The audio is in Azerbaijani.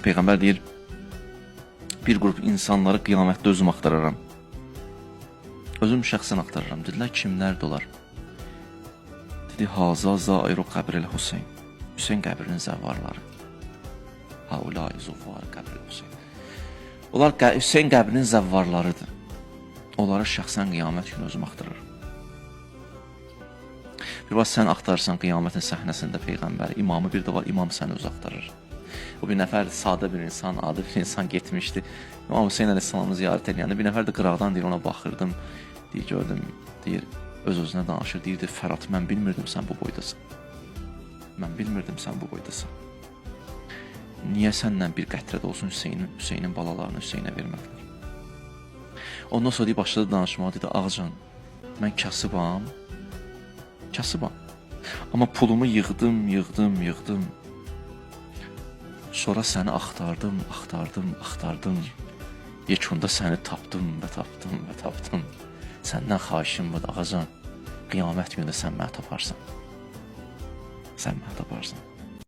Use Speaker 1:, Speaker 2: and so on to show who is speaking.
Speaker 1: Peyğəmbər deyir, bir qrup insanları qiyamətdə özüm axtararam. Özüm şəxsən axtararam. Dedilər, kimlərdir onlar? Dedi, haza zairu qəbril Hüseyn. Hüseyn qəbrinin zəvvarları. Haulai zuvvar qəbril Hüseyn. Onlar Hüseyn qəbrinin zəvvarlarıdır. Onları şəxsən qiyamət günü özüm axtararam. Bir var sən axtarsan qiyamətin səhnəsində Peyğəmbəri, imamı bir də var, imam səni öz axtarır. O bir nəfər sadə bir insan, adi bir insan getmişdi. İmam Hüseyn əleyhissalamı ziyarət edəndə bir nəfər də qıraqdan deyir, ona baxırdım. Deyir, gördüm, deyir, öz-özünə danışır, deyirdi, Fərat, mən bilmirdim sən bu boydasan. Mən bilmirdim sən bu boydasan. Niyə səndən bir qətrə də olsun Hüseynin balalarını Hüseynə vermədilər? Ondan sonra deyib, başladı danışmağa, dedi, Ağcan, mən kasıbam, kasıbam. Amma pulumu yığdım. Sonra səni axtardım. Yekunda səni tapdım. Səndən xahişim budur, Ağacan, qiyamət günü sən məni taparsan.